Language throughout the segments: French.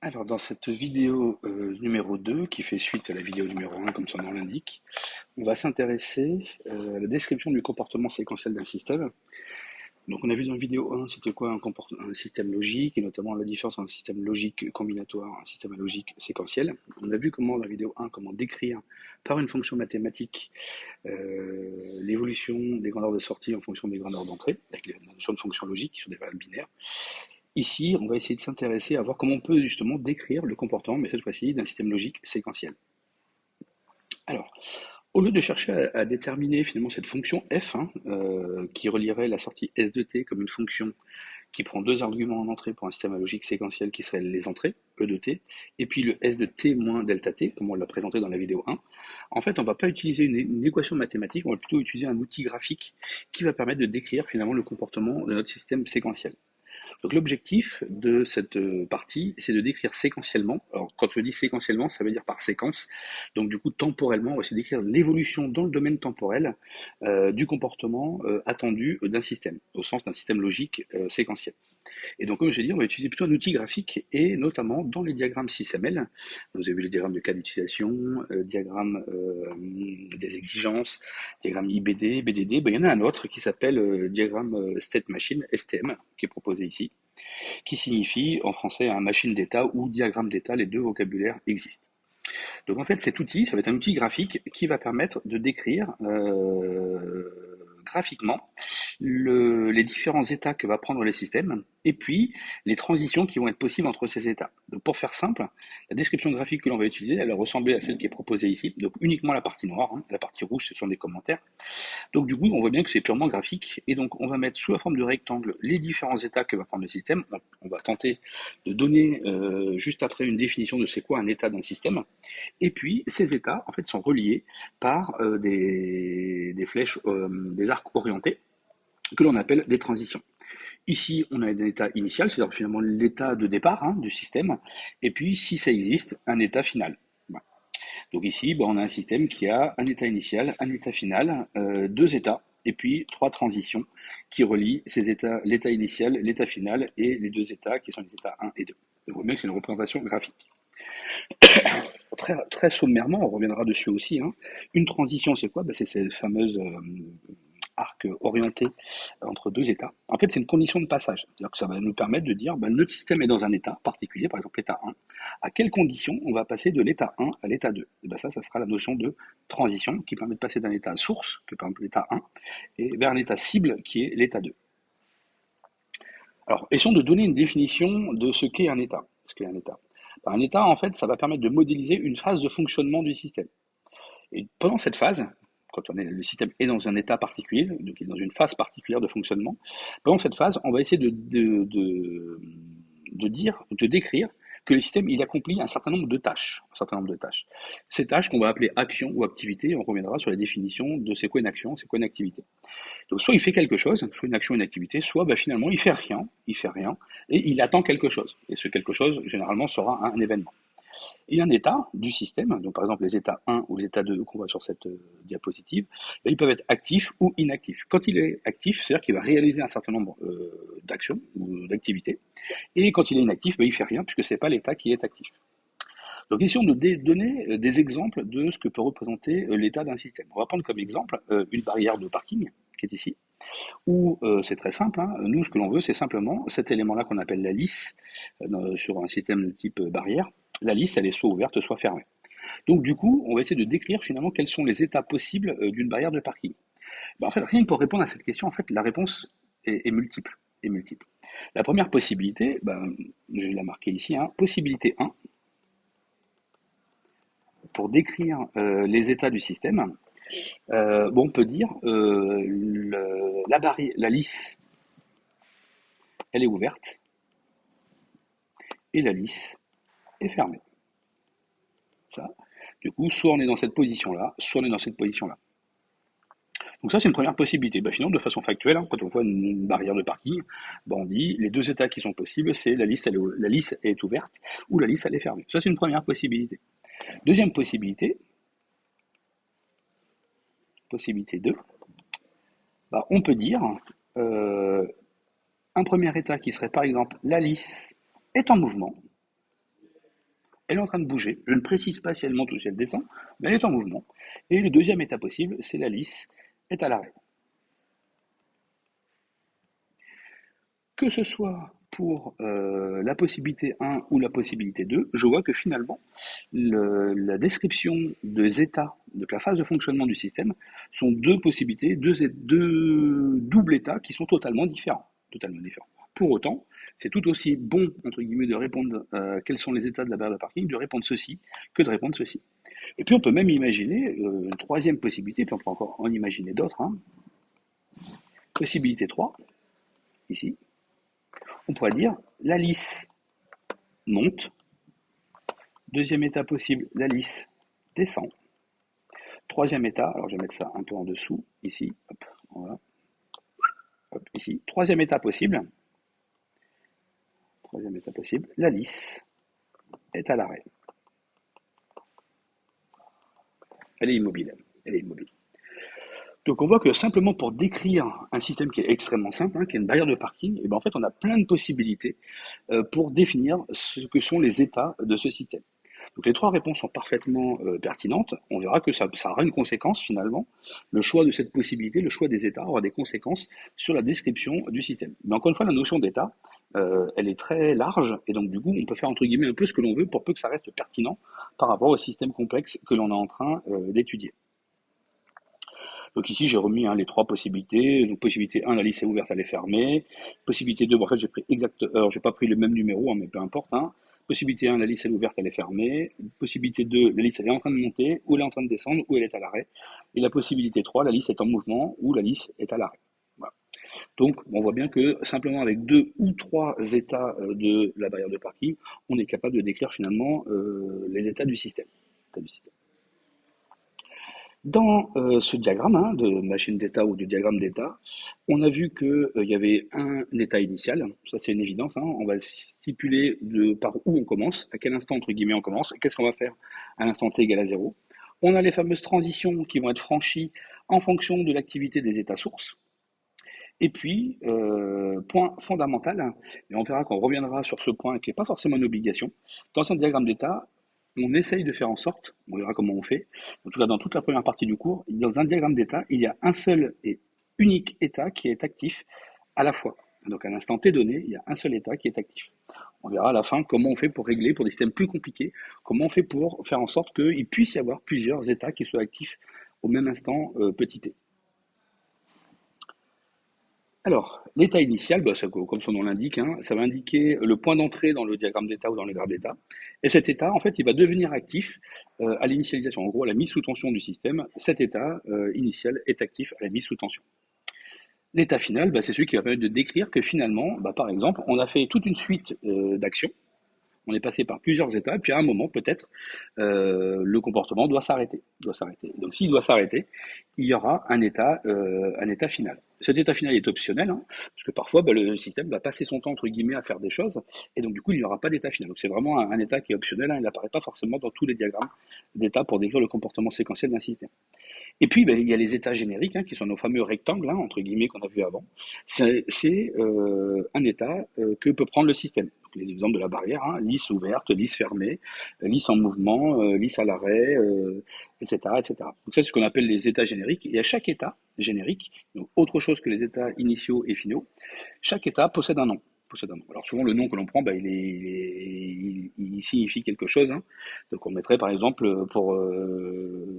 Alors, dans cette vidéo numéro 2, qui fait suite à la vidéo numéro 1, comme son nom l'indique, on va s'intéresser à la description du comportement séquentiel d'un système. Donc, on a vu dans la vidéo 1, c'était quoi un système logique, et notamment la différence entre un système logique combinatoire et un système à logique séquentiel. On a vu comment, dans la vidéo 1, comment décrire par une fonction mathématique l'évolution des grandeurs de sortie en fonction des grandeurs d'entrée, avec la notion de fonction logique, qui sont des variables binaires. Ici, on va essayer de s'intéresser à voir comment on peut justement décrire le comportement, mais cette fois-ci d'un système logique séquentiel. Alors, au lieu de chercher à déterminer finalement cette fonction f, qui relierait la sortie s de t comme une fonction qui prend deux arguments en entrée pour un système à logique séquentiel qui seraient les entrées, e de t, et puis le s de t moins delta t, comme on l'a présenté dans la vidéo 1, en fait, on ne va pas utiliser une équation mathématique, on va plutôt utiliser un outil graphique qui va permettre de décrire finalement le comportement de notre système séquentiel. Donc l'objectif de cette partie, c'est de décrire séquentiellement. Alors quand je dis séquentiellement, ça veut dire par séquence. Donc du coup, temporellement, on va essayer de décrire l'évolution dans le domaine temporel du comportement attendu d'un système, au sens d'un système logique séquentiel. Et donc, comme je l'ai dit, on va utiliser plutôt un outil graphique et notamment dans les diagrammes 6ML. Vous avez vu les diagrammes de cas d'utilisation, diagrammes des exigences, diagramme IBD, BDD. Ben, il y en a un autre qui s'appelle diagramme State Machine, STM, qui est proposé ici, qui signifie en français un machine d'état ou diagramme d'état, les deux vocabulaires existent. Donc en fait, cet outil, ça va être un outil graphique qui va permettre de décrire graphiquement les différents états que va prendre le système et puis les transitions qui vont être possibles entre ces états. Donc pour faire simple, la description graphique que l'on va utiliser, elle va ressembler à celle qui est proposée ici. Donc uniquement la partie noire, la partie rouge, ce sont des commentaires. Donc du coup, on voit bien que c'est purement graphique, et donc on va mettre sous la forme de rectangle les différents états que va prendre le système. On va tenter de donner juste après une définition de c'est quoi un état d'un système, et puis ces états en fait sont reliés par des flèches, des arcs orientés, que l'on appelle des transitions. Ici, on a un état initial, c'est-à-dire finalement l'état de départ du système, et puis si ça existe, un état final. Voilà. Donc ici, on a un système qui a un état initial, un état final, deux états, et puis trois transitions qui relient ces états, l'état initial, l'état final et les deux états qui sont les états 1 et 2. Donc, vous voyez que c'est une représentation graphique. Très, très sommairement, on reviendra dessus aussi. Une transition, c'est quoi? C'est ces fameuses arcs orientés entre deux états. En fait, c'est une condition de passage. C'est-à-dire que ça va nous permettre de dire, notre système est dans un état particulier, par exemple l'état 1. À quelles conditions on va passer de l'état 1 à l'état 2? Et ça sera la notion de transition qui permet de passer d'un état source, qui est par exemple l'état 1, et vers un état cible qui est l'état 2. Alors, essayons de donner une définition de ce qu'est un état. Ce qu'est un état. Un état, en fait, ça va permettre de modéliser une phase de fonctionnement du système. Et pendant cette phase, quand le système est dans un état particulier, donc il est dans une phase particulière de fonctionnement, pendant cette phase, on va essayer de décrire que le système il accomplit un certain nombre de tâches. Un certain nombre de tâches. Ces tâches qu'on va appeler actions ou activités, on reviendra sur la définition de c'est quoi une action, c'est quoi une activité. Donc soit il fait quelque chose, soit une action, une activité, soit finalement il fait rien, et il attend quelque chose. Et ce quelque chose, généralement, sera un événement. Il y a un état du système, donc par exemple les états 1 ou les états 2 qu'on voit sur cette diapositive, ils peuvent être actifs ou inactifs. Quand il est actif, c'est-à-dire qu'il va réaliser un certain nombre d'actions ou d'activités, et quand il est inactif, il ne fait rien puisque ce n'est pas l'état qui est actif. Donc essayons de donner des exemples de ce que peut représenter l'état d'un système. On va prendre comme exemple une barrière de parking qui est ici, où c'est très simple. Nous, ce que l'on veut, c'est simplement cet élément-là qu'on appelle la lisse sur un système de type barrière. La lisse, elle est soit ouverte, soit fermée. Donc du coup, on va essayer de décrire finalement quels sont les états possibles d'une barrière de parking. En fait, rien que pour répondre à cette question, en fait, la réponse est multiple. Est multiple. La première possibilité, je vais la marquer ici, possibilité 1, pour décrire les états du système, on peut dire la lisse, elle est ouverte et la lisse est fermée. Ça. Du coup, soit on est dans cette position-là, soit on est dans cette position-là. Donc ça, c'est une première possibilité. Finalement, de façon factuelle, quand on voit une barrière de parking, on dit les deux états qui sont possibles, c'est la lisse est ouverte ou la lisse elle est fermée. Ça, c'est une première possibilité. Deuxième possibilité, possibilité 2, on peut dire un premier état qui serait par exemple la lisse est en mouvement, elle est en train de bouger. Je ne précise pas si elle monte ou si elle descend, mais elle est en mouvement. Et le deuxième état possible, c'est la lisse est à l'arrêt. Que ce soit pour la possibilité 1 ou la possibilité 2, je vois que finalement, la description des états, de la phase de fonctionnement du système, sont deux possibilités, deux doubles états qui sont totalement différents. Totalement différents. Pour autant, c'est tout aussi bon, entre guillemets, de répondre quels sont les états de la barrière de parking, de répondre ceci, que de répondre ceci. Et puis on peut même imaginer une troisième possibilité, puis on peut encore en imaginer d'autres. Hein. Possibilité 3, ici, on pourrait dire la lisse monte. Deuxième état possible, la lisse descend. Troisième état, alors je vais mettre ça un peu en dessous, ici, hop, voilà, hop, ici. Troisième état possible, la lisse est à l'arrêt. Elle est immobile, elle est immobile. Donc on voit que simplement pour décrire un système qui est extrêmement simple, hein, qui est une barrière de parking, et ben en fait on a plein de possibilités pour définir ce que sont les états de ce système. Donc les trois réponses sont parfaitement pertinentes. On verra que ça aura une conséquence finalement. Le choix de cette possibilité, le choix des états aura des conséquences sur la description du système. Mais encore une fois, la notion d'état, elle est très large et donc du coup on peut faire entre guillemets un peu ce que l'on veut pour peu que ça reste pertinent par rapport au système complexe que l'on est en train d'étudier. Donc ici, j'ai remis les trois possibilités. Donc possibilité 1, la liste est ouverte, elle est fermée. Possibilité 2, bon, en fait, j'ai pris alors j'ai pas pris le même numéro, hein, mais peu importe. Hein. Possibilité 1, la liste est ouverte, elle est fermée. Possibilité 2, la liste elle est en train de monter, ou elle est en train de descendre, ou elle est à l'arrêt. Et la possibilité 3, la liste est en mouvement, ou la liste est à l'arrêt. Voilà. Donc, on voit bien que simplement avec deux ou trois états de la barrière de parking, on est capable de décrire finalement les états du système. Dans ce diagramme de machine d'état ou de diagramme d'état, on a vu qu'il y avait un état initial, ça c'est une évidence, hein. On va stipuler par où on commence, à quel instant entre guillemets on commence, et qu'est-ce qu'on va faire à l'instant t égale à 0. On a les fameuses transitions qui vont être franchies en fonction de l'activité des états sources. Et puis, point fondamental, et on verra qu'on reviendra sur ce point qui n'est pas forcément une obligation, dans un diagramme d'état, on essaye de faire en sorte, on verra comment on fait, en tout cas dans toute la première partie du cours, dans un diagramme d'état, il y a un seul et unique état qui est actif à la fois. Donc à l'instant t donné, il y a un seul état qui est actif. On verra à la fin comment on fait pour régler, pour des systèmes plus compliqués, comment on fait pour faire en sorte qu'il puisse y avoir plusieurs états qui soient actifs au même instant petit t. Alors, l'état initial, comme son nom l'indique, hein, ça va indiquer le point d'entrée dans le diagramme d'état ou dans le graphe d'état. Et cet état, en fait, il va devenir actif à l'initialisation, en gros à la mise sous tension du système. Cet état initial est actif à la mise sous tension. L'état final, c'est celui qui va permettre de décrire que finalement, par exemple, on a fait toute une suite d'actions. On est passé par plusieurs états, et puis à un moment, peut-être, le comportement doit s'arrêter. Donc s'il doit s'arrêter, il y aura un état final. Cet état final est optionnel, hein, parce que parfois, le système va passer son temps, entre guillemets, à faire des choses, et donc du coup, il n'y aura pas d'état final. Donc c'est vraiment un état qui est optionnel, hein, il n'apparaît pas forcément dans tous les diagrammes d'état pour décrire le comportement séquentiel d'un système. Et puis, il y a les états génériques, hein, qui sont nos fameux rectangles, hein, entre guillemets, qu'on a vu avant. C'est un état que peut prendre le système. Donc, les exemples de la barrière, hein, lisse ouverte, lisse fermée, lisse en mouvement, lisse à l'arrêt, etc., etc. Donc ça, c'est ce qu'on appelle les états génériques. Et à chaque état générique, donc autre chose que les états initiaux et finaux, chaque état possède un nom. Alors souvent le nom que l'on prend, il signifie quelque chose. Hein. Donc on mettrait par exemple pour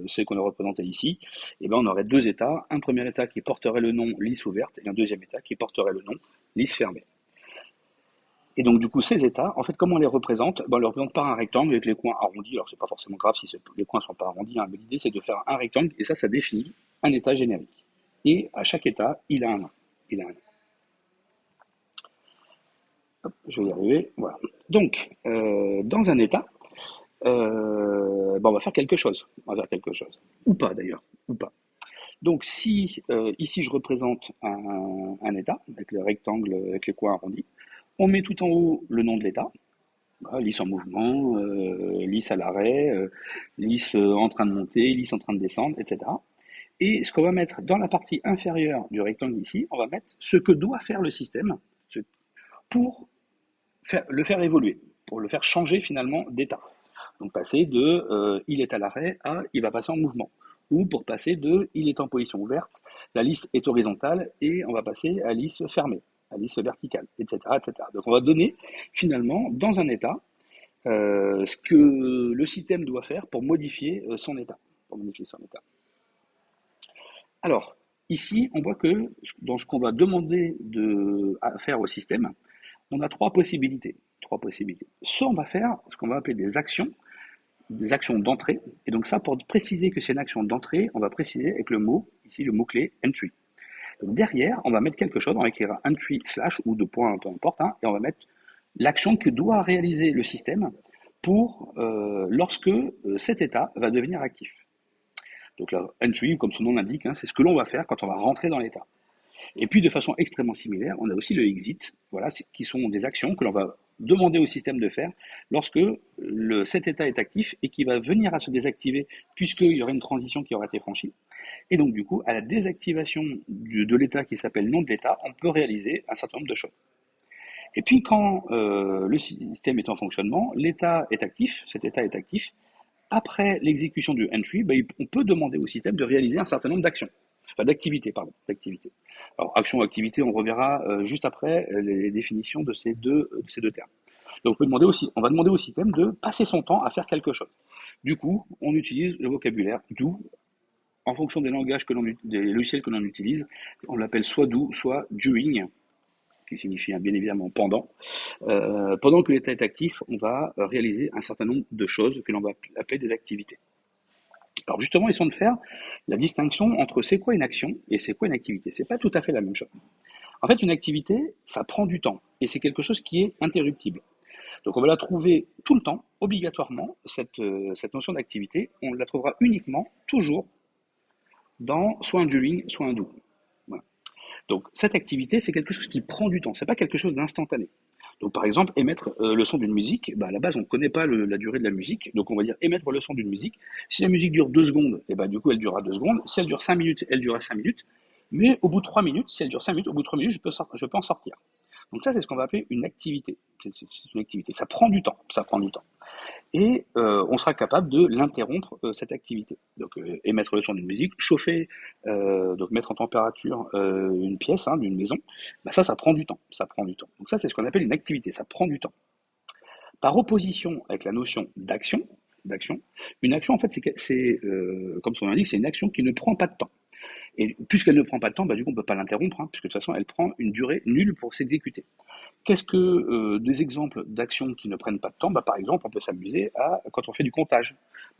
ceux qu'on a représentés ici, on aurait deux états, un premier état qui porterait le nom lisse ouverte et un deuxième état qui porterait le nom lisse fermée. Et donc du coup ces états, en fait comment on les représente, on les représente par un rectangle avec les coins arrondis. Alors c'est pas forcément grave si les coins sont pas arrondis, hein, mais l'idée c'est de faire un rectangle et ça définit un état générique. Et à chaque état, il a un nom. Hop, je vais y arriver. Voilà. Donc, dans un état, on va faire quelque chose. Ou pas d'ailleurs. Ou pas. Donc, si ici je représente un état, avec le rectangle, avec les coins arrondis, on met tout en haut le nom de l'état. Voilà, lisse en mouvement, lisse à l'arrêt, lisse en train de monter, lisse en train de descendre, etc. Et ce qu'on va mettre dans la partie inférieure du rectangle ici, on va mettre ce que doit faire le système pour le faire évoluer, pour le faire changer finalement d'état. Donc passer de il est à l'arrêt à il va passer en mouvement. Ou pour passer de il est en position ouverte, la lisse est horizontale et on va passer à lisse fermée, à lisse verticale, etc., etc. Donc on va donner finalement dans un état ce que le système doit faire pour modifier son état. Pour modifier son état. Alors, ici, on voit que dans ce qu'on va demander à faire au système, on a trois possibilités. Trois possibilités. Soit on va faire ce qu'on va appeler des actions d'entrée. Et donc ça, pour préciser que c'est une action d'entrée, on va préciser avec le mot, ici le mot-clé entry. Donc derrière, on va mettre quelque chose, on va écrire entry slash ou deux points, peu importe, hein, et on va mettre l'action que doit réaliser le système pour lorsque cet état va devenir actif. Donc la entry, comme son nom l'indique, hein, c'est ce que l'on va faire quand on va rentrer dans l'état. Et puis de façon extrêmement similaire, on a aussi le exit, voilà, qui sont des actions que l'on va demander au système de faire lorsque cet état est actif et qui va venir à se désactiver puisqu'il y aura une transition qui aura été franchie. Et donc du coup, à la désactivation de l'état qui s'appelle nom de l'état, on peut réaliser un certain nombre de choses. Et puis quand le système est en fonctionnement, l'état est actif, cet état est actif. Après l'exécution du entry, on peut demander au système de réaliser un certain nombre d'actions. Enfin, d'activités. Alors, action ou activité, on reverra juste après les définitions de ces deux termes. Donc, on va demander au système de passer son temps à faire quelque chose. Du coup, on utilise le vocabulaire do en fonction des langages des logiciels que l'on utilise. On l'appelle soit do, soit during, qui signifie bien évidemment pendant. Pendant que l'état est actif, on va réaliser un certain nombre de choses que l'on va appeler des activités. Alors justement, essayons de faire la distinction entre c'est quoi une action et c'est quoi une activité. C'est pas tout à fait la même chose. En fait, une activité, ça prend du temps et c'est quelque chose qui est interruptible. Donc on va la trouver tout le temps, obligatoirement, cette notion d'activité. On la trouvera uniquement, toujours, dans soit un during, soit un do. Voilà. Donc cette activité, c'est quelque chose qui prend du temps, c'est pas quelque chose d'instantané. Donc par exemple, émettre le son d'une musique, à la base on ne connaît pas la durée de la musique, donc on va dire émettre le son d'une musique. Si la musique dure 2 secondes, et du coup elle durera 2 secondes. Si elle dure 5 minutes, elle durera 5 minutes. Mais au bout de 3 minutes, si elle dure 5 minutes, au bout de 3 minutes, je peux en sortir. Donc ça, c'est ce qu'on va appeler une activité. C'est une activité. Ça prend du temps. Ça prend du temps. Et on sera capable de l'interrompre, cette activité. Donc émettre le son d'une musique, chauffer, donc mettre en température une pièce, hein, d'une maison, ça prend du temps. Ça prend du temps. Donc ça, c'est ce qu'on appelle une activité. Ça prend du temps. Par opposition avec la notion d'action, une action, en fait, c'est comme son nom l'indique, c'est une action qui ne prend pas de temps. Et puisqu'elle ne prend pas de temps, du coup, on ne peut pas l'interrompre, hein, puisque de toute façon, elle prend une durée nulle pour s'exécuter. Qu'est-ce que des exemples d'actions qui ne prennent pas de temps? Par exemple, on peut s'amuser quand on fait du comptage.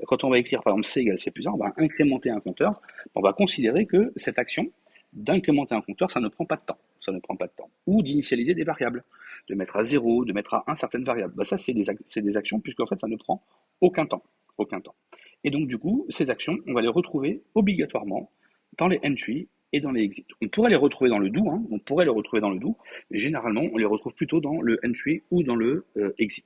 Quand on va écrire, par exemple, C égale C plus 1, on va incrémenter un compteur. On va considérer que cette action d'incrémenter un compteur, ça ne prend pas de temps. Ça ne prend pas de temps. Ou d'initialiser des variables, de mettre à 0, de mettre à 1 certaines variables. Ça, c'est des actions, puisqu'en fait, ça ne prend aucun temps. Aucun temps. Et donc, du coup, ces actions, on va les retrouver obligatoirement dans les entry et dans les exits. On pourrait les retrouver dans le do, mais généralement, on les retrouve plutôt dans le entry ou dans le exit.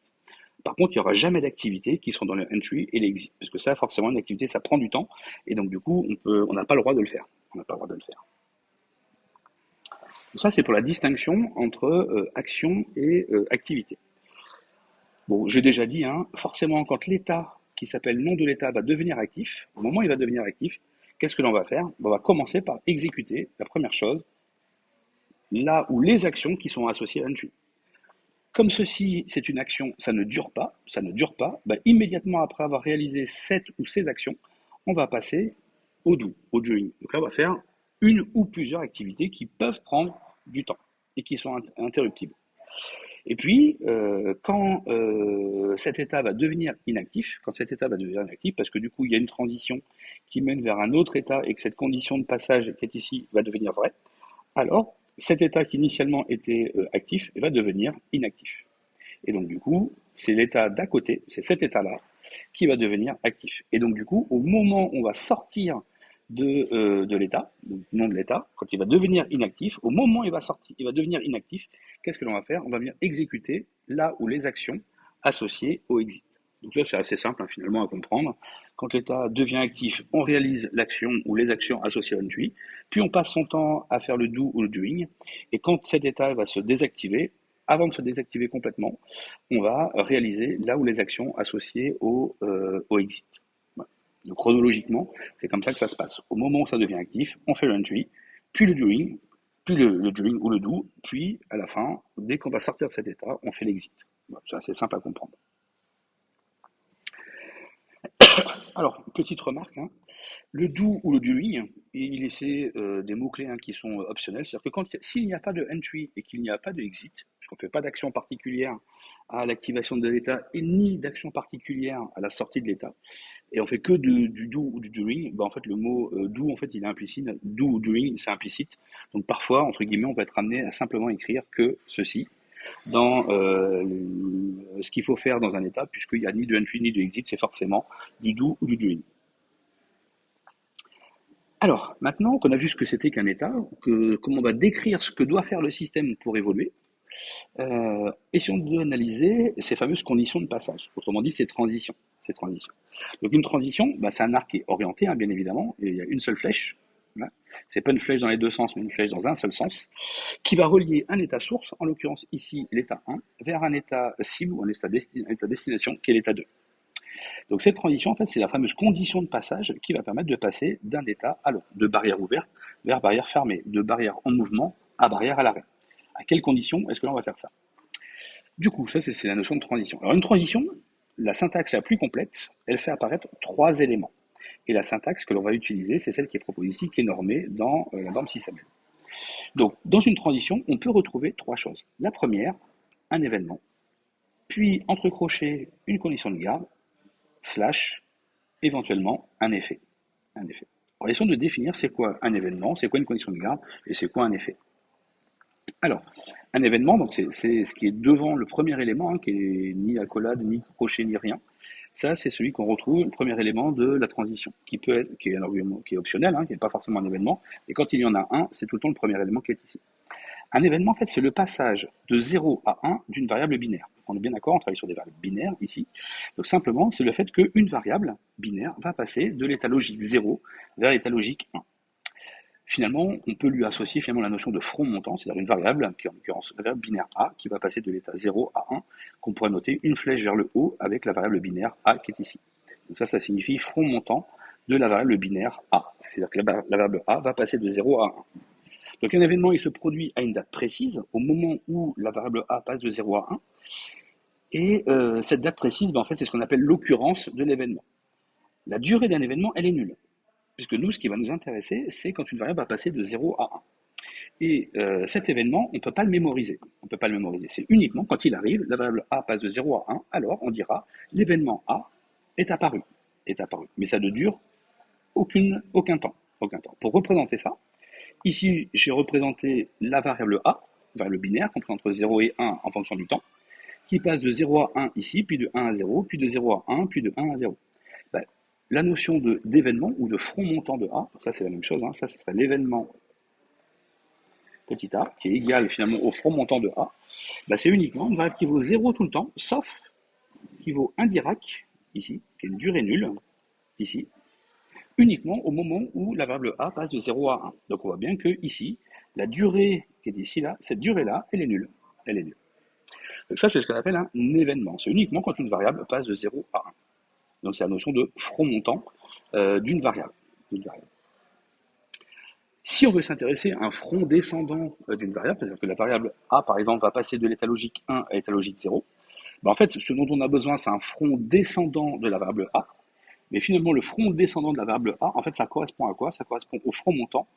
Par contre, il n'y aura jamais d'activités qui seront dans le entry et l'exit, parce que ça, forcément, une activité, ça prend du temps, et donc du coup, on n'a pas le droit de le faire. On n'a pas le droit de le faire. Donc ça, c'est pour la distinction entre action et activité. Bon, j'ai déjà dit, hein, forcément, quand l'état qui s'appelle nom de l'état va devenir actif, au moment où il va devenir actif, qu'est-ce que l'on va faire? On va commencer par exécuter la première chose, là où les actions qui sont associées à entry. Comme ceci, c'est une action, ça ne dure pas, immédiatement après avoir réalisé cette ou ces actions, on va passer au do, au doing. Donc là, on va faire une ou plusieurs activités qui peuvent prendre du temps et qui sont interruptibles. Et puis, quand cet état va devenir inactif, parce que du coup, il y a une transition qui mène vers un autre état et que cette condition de passage qui est ici va devenir vraie, alors cet état qui initialement était actif va devenir inactif. Et donc du coup, c'est l'état d'à côté, c'est cet état-là qui va devenir actif. Et donc du coup, au moment où on va sortir de l'état, du nom de l'état, quand il va devenir inactif, au moment où il va devenir inactif, qu'est-ce que l'on va faire? On va venir exécuter là où les actions associées au exit. Donc là, c'est assez simple finalement à comprendre. Quand l'état devient actif, on réalise l'action ou les actions associées à une puis on passe son temps à faire le do ou le doing. Et quand cet état va se désactiver, avant de se désactiver complètement, on va réaliser là où les actions associées au exit. Voilà. Donc chronologiquement, c'est comme ça que ça se passe. Au moment où ça devient actif, on fait le entry, puis le during, puis le during ou le do, puis à la fin, dès qu'on va sortir de cet état, on fait l'exit. Voilà, c'est assez simple à comprendre. Alors, petite remarque, hein, le do ou le doing, il essaie des mots-clés qui sont optionnels. C'est-à-dire que s'il n'y a pas de entry et qu'il n'y a pas de exit, puisqu'on ne fait pas d'action particulière à l'activation de l'état et ni d'action particulière à la sortie de l'état, et on fait que du do ou du doing, en fait le mot do en fait il est implicite, do ou doing c'est implicite. Donc parfois entre guillemets on peut être amené à simplement écrire que ceci dans ce qu'il faut faire dans un état, puisqu'il n'y a ni de entry ni de exit, c'est forcément du do ou du doing. Alors, maintenant qu'on a vu ce que c'était qu'un état, comment on va décrire ce que doit faire le système pour évoluer, essayons d'analyser ces fameuses conditions de passage, autrement dit ces transitions. Donc une transition, c'est un arc qui est orienté, bien évidemment, et il y a une seule flèche. Voilà. C'est pas une flèche dans les deux sens, mais une flèche dans un seul sens, qui va relier un état source, en l'occurrence ici l'état 1, vers un état cible ou un état destination, qui est l'état 2. Donc cette transition, en fait, c'est la fameuse condition de passage qui va permettre de passer d'un état à l'autre, de barrière ouverte vers barrière fermée, de barrière en mouvement à barrière à l'arrêt. À quelles conditions est-ce que l'on va faire ça? Du coup, ça c'est la notion de transition. Alors une transition, la syntaxe la plus complète, elle fait apparaître 3 éléments. Et la syntaxe que l'on va utiliser, c'est celle qui est proposée ici, qui est normée dans la norme SysML. Donc, dans une transition, on peut retrouver 3 choses. La première, un événement, puis entre crochets, une condition de garde, slash, éventuellement, un effet. Alors, essayons de définir c'est quoi un événement, c'est quoi une condition de garde, et c'est quoi un effet. Alors, un événement, donc c'est ce qui est devant le premier élément, qui est ni accolade, ni crochet, ni rien. Ça, c'est celui qu'on retrouve, le premier élément de la transition, qui est un argument qui est optionnel, qui n'est pas forcément un événement, et quand il y en a un, c'est tout le temps le premier élément qui est ici. Un événement, en fait, c'est le passage de 0 à 1 d'une variable binaire. On est bien d'accord, on travaille sur des variables binaires ici. Donc simplement, c'est le fait qu'une variable binaire va passer de l'état logique 0 vers l'état logique 1. Finalement, on peut lui associer la notion de front montant, c'est-à-dire une variable, qui est en l'occurrence la variable binaire A, qui va passer de l'état 0 à 1, qu'on pourrait noter une flèche vers le haut avec la variable binaire A qui est ici. Donc ça signifie front montant de la variable binaire A. C'est-à-dire que la variable A va passer de 0 à 1. Donc un événement, il se produit à une date précise, au moment où la variable A passe de 0 à 1, et cette date précise, en fait, c'est ce qu'on appelle l'occurrence de l'événement. La durée d'un événement, elle est nulle, puisque nous, ce qui va nous intéresser, c'est quand une variable va passer de 0 à 1. Et cet événement, on ne peut pas le mémoriser. C'est uniquement quand il arrive, la variable A passe de 0 à 1, alors on dira l'événement A est apparu. Mais ça ne dure aucun temps. Pour représenter ça, ici, j'ai représenté la variable A, variable binaire, comprise entre 0 et 1 en fonction du temps, qui passe de 0 à 1 ici, puis de 1 à 0, puis de 0 à 1, puis de 1 à 0. La notion d'événement ou de front montant de A, ça c'est la même chose, ça ce serait l'événement petit a, qui est égal finalement au front montant de A, c'est uniquement une variable qui vaut 0 tout le temps, sauf qui vaut un dirac, ici, qui est une durée nulle, ici, uniquement au moment où la variable A passe de 0 à 1. Donc on voit bien que ici, la durée qui est ici, là, cette durée-là, elle est nulle. Donc ça, c'est ce qu'on appelle un événement. C'est uniquement quand une variable passe de 0 à 1. Donc c'est la notion de front montant d'une variable. Si on veut s'intéresser à un front descendant d'une variable, c'est-à-dire que la variable A, par exemple, va passer de l'état logique 1 à l'état logique 0, en fait, ce dont on a besoin, c'est un front descendant de la variable A. Mais finalement, le front descendant de la variable A, en fait, ça correspond à quoi? Ça correspond au front montant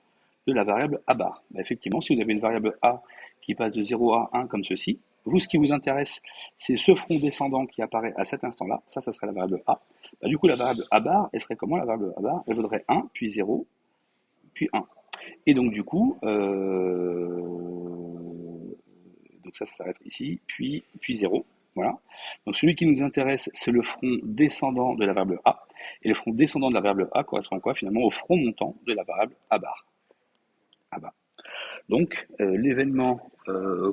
de la variable A bar. Effectivement, si vous avez une variable A qui passe de 0 à 1 comme ceci, vous, ce qui vous intéresse, c'est ce front descendant qui apparaît à cet instant-là. Ça serait la variable A. Du coup, la variable A bar, elle serait comment la variable A bar? Elle vaudrait 1, puis 0, puis 1. Et donc, du coup, donc ça va être ici, puis 0. Voilà. Donc celui qui nous intéresse, c'est le front descendant de la variable A. Et le front descendant de la variable A correspond à quoi? Finalement au front montant de la variable A bar. Donc l'événement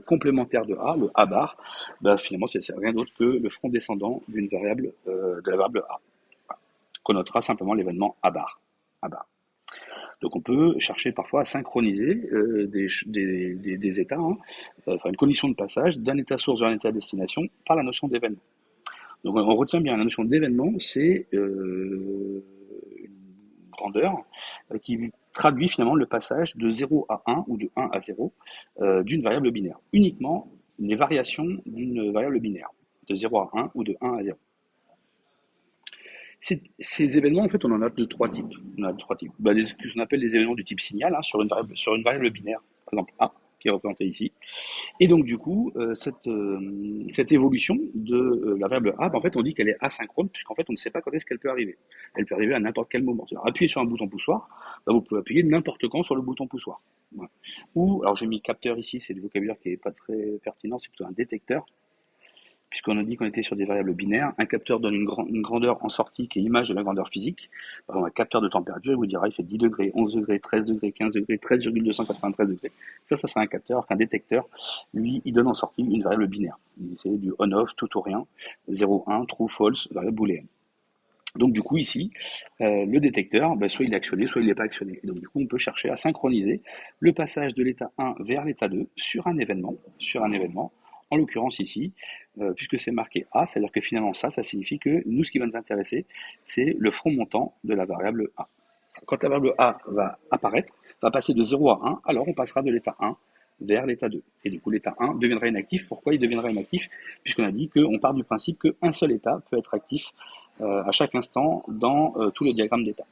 complémentaire de A, le A bar, finalement c'est rien d'autre que le front descendant d'une variable de la variable A. Voilà. Qu'on notera simplement l'événement A bar. Donc on peut chercher parfois à synchroniser des états, hein, enfin une condition de passage d'un état source vers un état destination par la notion d'événement. Donc on retient bien la notion d'événement, c'est une grandeur qui traduit finalement le passage de 0 à 1 ou de 1 à 0 d'une variable binaire. Uniquement les variations d'une variable binaire, de 0 à 1 ou de 1 à 0. Ces événements, en fait, on en a de trois types. On a de trois types. Bah, ce qu'on appelle des événements du type signal, hein, sur une variable binaire, par exemple A, qui est représentée ici. Et donc, du coup, cette évolution de la variable A, bah, en fait, on dit qu'elle est asynchrone, puisqu'en fait, on ne sait pas quand est-ce qu'elle peut arriver. Elle peut arriver à n'importe quel moment. C'est-à-dire, appuyer sur un bouton poussoir, bah, vous pouvez appuyer n'importe quand sur le bouton poussoir. Voilà. Ou, alors j'ai mis capteur ici, c'est du vocabulaire qui n'est pas très pertinent, c'est plutôt un détecteur, puisqu'on a dit qu'on était sur des variables binaires. Un capteur donne une grandeur en sortie qui est image de la grandeur physique. Par exemple, un capteur de température, il vous dira il fait 10 degrés, 11 degrés, 13 degrés, 15 degrés, 13,293 degrés. Ça sera un capteur. Qu'un détecteur, lui, il donne en sortie une variable binaire. C'est du on-off, tout ou rien, 0, 1, true, false, variable booléenne. Donc du coup ici, le détecteur, bah, soit il est actionné, soit il n'est pas actionné. Et donc du coup, on peut chercher à synchroniser le passage de l'état 1 vers l'état 2 sur un événement, en l'occurrence ici, puisque c'est marqué A, c'est-à-dire que finalement ça signifie que nous, ce qui va nous intéresser, c'est le front montant de la variable A. Quand la variable A va apparaître, va passer de 0 à 1, alors on passera de l'état 1 vers l'état 2. Et du coup, l'état 1 deviendra inactif. Pourquoi il deviendra inactif? Puisqu'on a dit qu'on part du principe qu'un seul état peut être actif à chaque instant dans tout le diagramme d'état.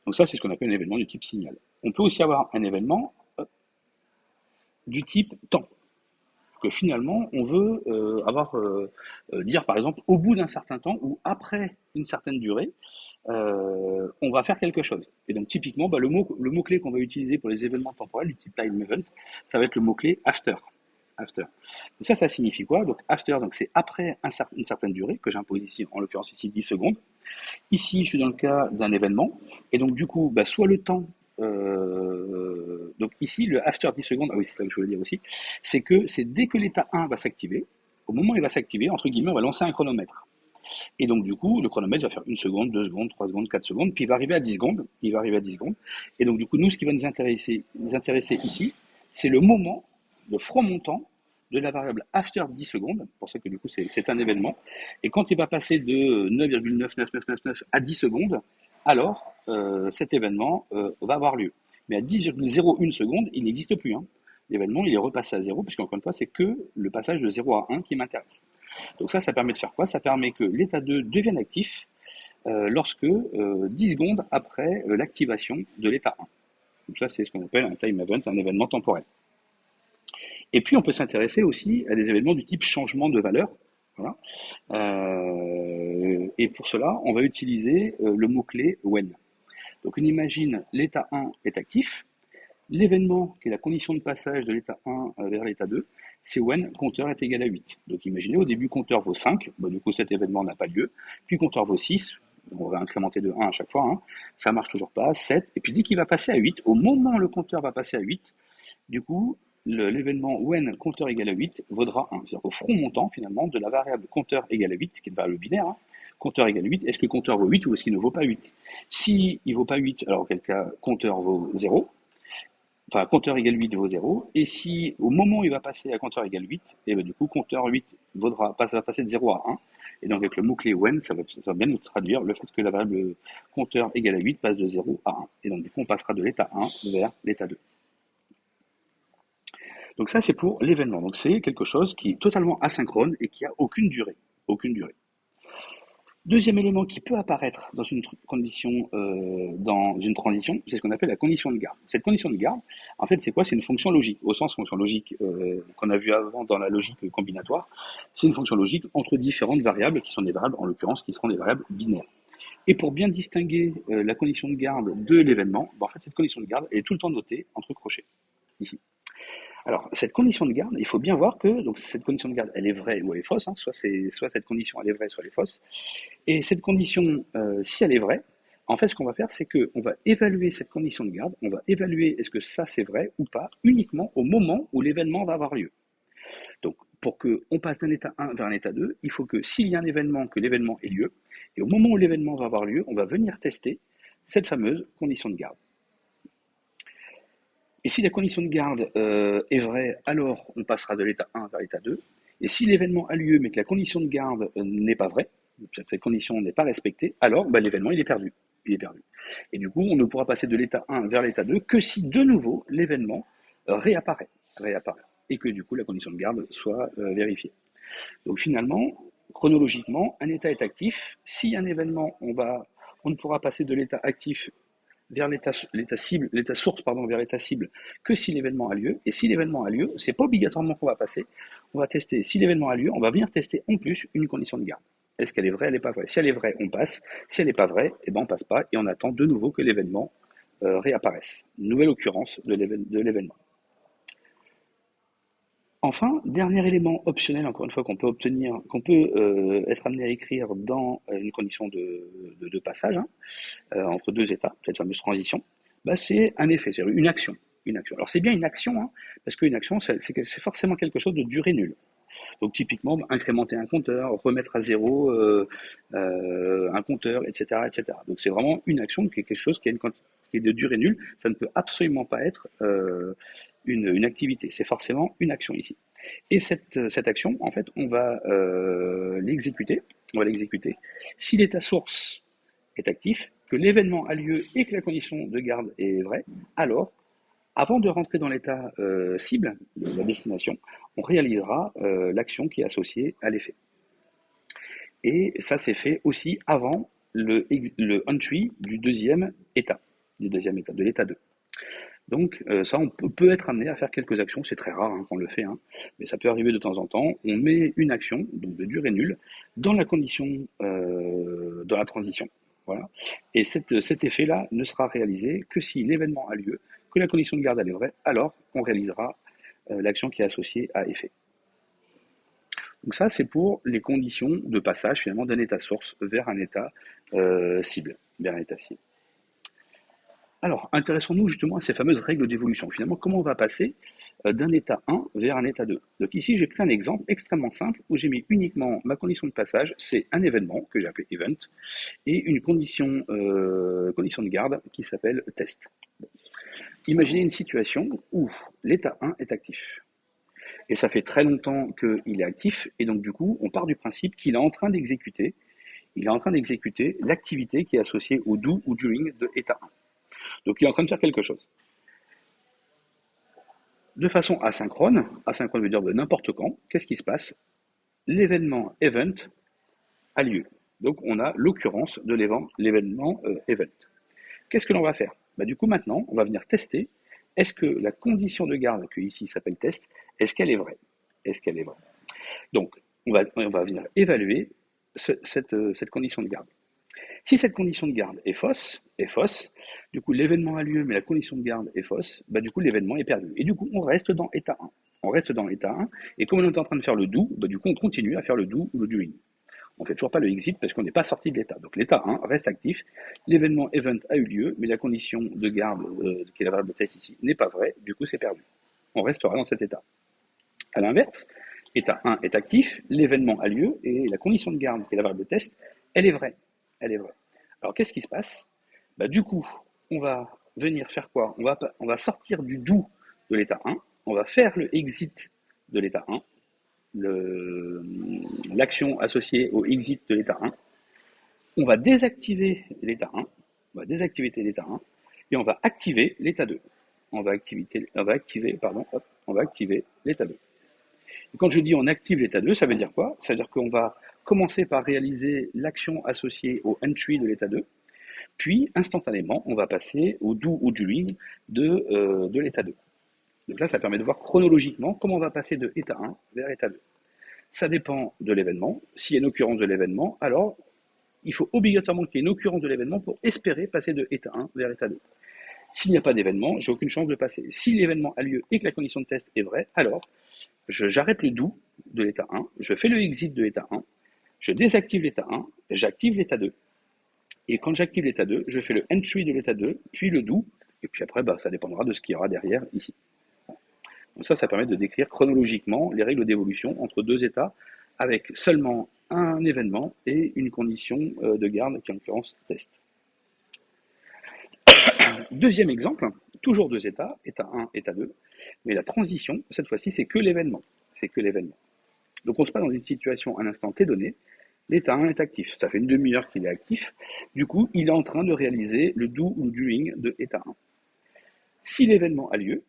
Donc ça, c'est ce qu'on appelle un événement du type signal. On peut aussi avoir un événement du type temps. Que finalement, on veut dire par exemple au bout d'un certain temps ou après une certaine durée, on va faire quelque chose. Et donc typiquement, bah, le mot-clé qu'on va utiliser pour les événements temporels du type time event, ça va être le mot-clé after. After. Donc ça signifie quoi? Donc after, donc c'est après une certaine durée, que j'impose ici, en l'occurrence ici 10 secondes. Ici, je suis dans le cas d'un événement, et donc du coup, bah, soit le temps, donc ici, le after 10 secondes, ah oui, c'est ça que je voulais dire aussi, c'est que c'est dès que l'état 1 va s'activer, au moment où il va s'activer, entre guillemets, on va lancer un chronomètre. Et donc, du coup, le chronomètre va faire 1 seconde, 2 secondes, 3 secondes, 4 secondes, puis il va arriver à 10 secondes. Il va arriver à 10 secondes. Et donc, du coup, nous, ce qui va nous intéresser ici, c'est le moment, le front montant de la variable after 10 secondes. C'est pour ça que, du coup, c'est un événement. Et quand il va passer de 9,99999 à 10 secondes, alors, cet événement va avoir lieu. Mais à 10,01 secondes, il n'existe plus. Hein. L'événement, il est repassé à 0, puisqu'encore une fois, c'est que le passage de 0 à 1 qui m'intéresse. Donc ça permet de faire quoi? Ça permet que l'état 2 devienne actif lorsque 10 secondes après l'activation de l'état 1. Donc ça, c'est ce qu'on appelle un time event, un événement temporel. Et puis, on peut s'intéresser aussi à des événements du type changement de valeur. Voilà. Et pour cela, on va utiliser le mot-clé when. Donc on imagine l'état 1 est actif, l'événement, qui est la condition de passage de l'état 1 vers l'état 2, c'est when compteur est égal à 8. Donc imaginez, au début, compteur vaut 5, bah, du coup cet événement n'a pas lieu, puis compteur vaut 6, on va incrémenter de 1 à chaque fois, hein. Ça marche toujours pas, 7, et puis dès qu'il va passer à 8, au moment où le compteur va passer à 8, du coup, l'événement when compteur égale à 8 vaudra 1. C'est-à-dire au front montant, finalement, de la variable compteur égale à 8, qui est une variable binaire, hein, compteur égale à 8, est-ce que compteur vaut 8 ou est-ce qu'il ne vaut pas 8? Si il ne vaut pas 8, alors auquel cas compteur vaut 0, enfin compteur égale 8 vaut 0, et si au moment où il va passer à compteur égale 8, et ben du coup compteur 8 va passer de 0 à 1, et donc avec le mot-clé when, ça va bien nous traduire le fait que la variable compteur égale à 8 passe de 0 à 1, et donc du coup on passera de l'état 1 vers l'état 2. Donc ça c'est pour l'événement, donc c'est quelque chose qui est totalement asynchrone et qui a aucune durée, aucune durée. Deuxième élément qui peut apparaître dans une condition, dans une transition, c'est ce qu'on appelle la condition de garde. Cette condition de garde, en fait, c'est quoi? C'est une fonction logique. Au sens fonction logique qu'on a vu avant dans la logique combinatoire, c'est une fonction logique entre différentes variables qui sont des variables, en l'occurrence, qui seront des variables binaires. Et pour bien distinguer la condition de garde de l'événement, en fait, cette condition de garde est tout le temps notée entre crochets, ici. Alors, cette condition de garde, il faut bien voir que donc, cette condition de garde, elle est vraie ou elle est fausse. Hein, soit cette condition, elle est vraie, soit elle est fausse. Et cette condition, si elle est vraie, en fait, ce qu'on va faire, c'est qu'on va évaluer cette condition de garde, on va évaluer est-ce que ça c'est vrai ou pas, uniquement au moment où l'événement va avoir lieu. Donc, pour qu'on passe d'un état 1 vers un état 2, il faut que s'il y a un événement, que l'événement ait lieu, et au moment où l'événement va avoir lieu, on va venir tester cette fameuse condition de garde. Et si la condition de garde est vraie, alors on passera de l'état 1 vers l'état 2. Et si l'événement a lieu, mais que la condition de garde n'est pas vraie, cette condition n'est pas respectée, alors l'événement il est perdu. Il est perdu. Et du coup, on ne pourra passer de l'état 1 vers l'état 2 que si de nouveau l'événement réapparaît. Et que du coup la condition de garde soit vérifiée. Donc finalement, chronologiquement, un état est actif. Si un événement, on ne pourra passer de l'état actif vers l'état source vers l'état cible que si l'événement a lieu. Et si l'événement a lieu, c'est pas obligatoirement qu'on va passer. On va tester. Si l'événement a lieu, on va venir tester en plus une condition de garde. Est-ce qu'elle est vraie, elle n'est pas vraie? Si elle est vraie, on passe. Si elle n'est pas vraie, on passe pas et on attend de nouveau que l'événement réapparaisse. Nouvelle occurrence de l'événement. Enfin, dernier élément optionnel, encore une fois, qu'on peut être amené à écrire dans une condition de passage entre deux états, cette fameuse transition, c'est un effet, c'est une action. Alors c'est bien une action, parce qu'une action, c'est forcément quelque chose de durée nulle. Donc typiquement, incrémenter un compteur, remettre à zéro un compteur, etc., etc. Donc c'est vraiment une action qui est quelque chose qui est de durée nulle. Ça ne peut absolument pas être une activité. C'est forcément une action ici. Et cette action, en fait, on va l'exécuter. Si l'état source est actif, que l'événement a lieu et que la condition de garde est vraie, alors, avant de rentrer dans l'état cible, la destination, on réalisera l'action qui est associée à l'effet. Et ça, c'est fait aussi avant le entry du deuxième état, de l'état 2. Donc ça, on peut être amené à faire quelques actions, c'est très rare qu'on le fait, mais ça peut arriver de temps en temps. On met une action, donc de durée nulle, dans la condition, dans la transition. Voilà. Et cet effet-là ne sera réalisé que si l'événement a lieu, que la condition de garde elle est vraie, alors on réalisera l'action qui est associée à effet. Donc ça, c'est pour les conditions de passage finalement d'un état source vers un état cible, Alors, intéressons-nous justement à ces fameuses règles d'évolution. Finalement, comment on va passer d'un état 1 vers un état 2? Donc ici, j'ai pris un exemple extrêmement simple où j'ai mis uniquement ma condition de passage, c'est un événement que j'ai appelé event, et une condition de garde qui s'appelle test. Imaginez une situation où l'état 1 est actif. Et ça fait très longtemps qu'il est actif, et donc du coup, on part du principe qu'il est en train d'exécuter l'activité qui est associée au do ou during de état 1. Donc il est en train de faire quelque chose. De façon asynchrone veut dire de n'importe quand, qu'est-ce qui se passe? L'événement event a lieu. Donc on a l'occurrence de l'événement event. Qu'est-ce que l'on va faire? Du coup maintenant, on va venir tester, est-ce que la condition de garde, qui ici s'appelle test, est-ce qu'elle est vraie? Donc on va venir évaluer cette condition de garde. Si cette condition de garde est fausse, du coup l'événement a lieu mais la condition de garde est fausse, du coup l'événement est perdu. Et du coup on reste dans état 1. Et comme on est en train de faire le do, du coup on continue à faire le do ou le doing. On ne fait toujours pas le exit parce qu'on n'est pas sorti de l'état. Donc l'état 1 reste actif, l'événement event a eu lieu, mais la condition de garde, qui est la variable de test ici, n'est pas vraie, du coup c'est perdu. On restera dans cet état. A l'inverse, état 1 est actif, l'événement a lieu, et la condition de garde, qui est la variable de test, elle est vraie. Alors qu'est-ce qui se passe? Du coup, on va venir faire quoi? On va sortir du do de l'état 1, on va faire le exit de l'état 1, l'action associée au exit de l'état 1, on va désactiver l'état 1, et on va activer l'état 2. On va activer l'état 2. Et quand je dis on active l'état 2, ça veut dire quoi? Ça veut dire qu'on va commencer par réaliser l'action associée au entry de l'état 2, puis instantanément, on va passer au do ou during de l'état 2. Donc là, ça permet de voir chronologiquement comment on va passer de état 1 vers état 2. Ça dépend de l'événement. S'il y a une occurrence de l'événement, alors il faut obligatoirement qu'il y ait une occurrence de l'événement pour espérer passer de état 1 vers état 2. S'il n'y a pas d'événement, j'ai aucune chance de passer. Si l'événement a lieu et que la condition de test est vraie, alors j'arrête le do de l'état 1, je fais le exit de l'état 1, je désactive l'état 1, j'active l'état 2. Et quand j'active l'état 2, je fais le entry de l'état 2, puis le do, et puis après, ça dépendra de ce qu'il y aura derrière ici. Donc ça permet de décrire chronologiquement les règles d'évolution entre deux états, avec seulement un événement et une condition de garde qui est en l'occurrence test. Deuxième exemple, toujours deux états, état 1, état 2, mais la transition, cette fois-ci, c'est que l'événement. C'est que l'événement. Donc on se passe dans une situation à un instant T donné, l'état 1 est actif. Ça fait une demi-heure qu'il est actif. Du coup, il est en train de réaliser le do ou le doing de état 1. Si l'événement a lieu,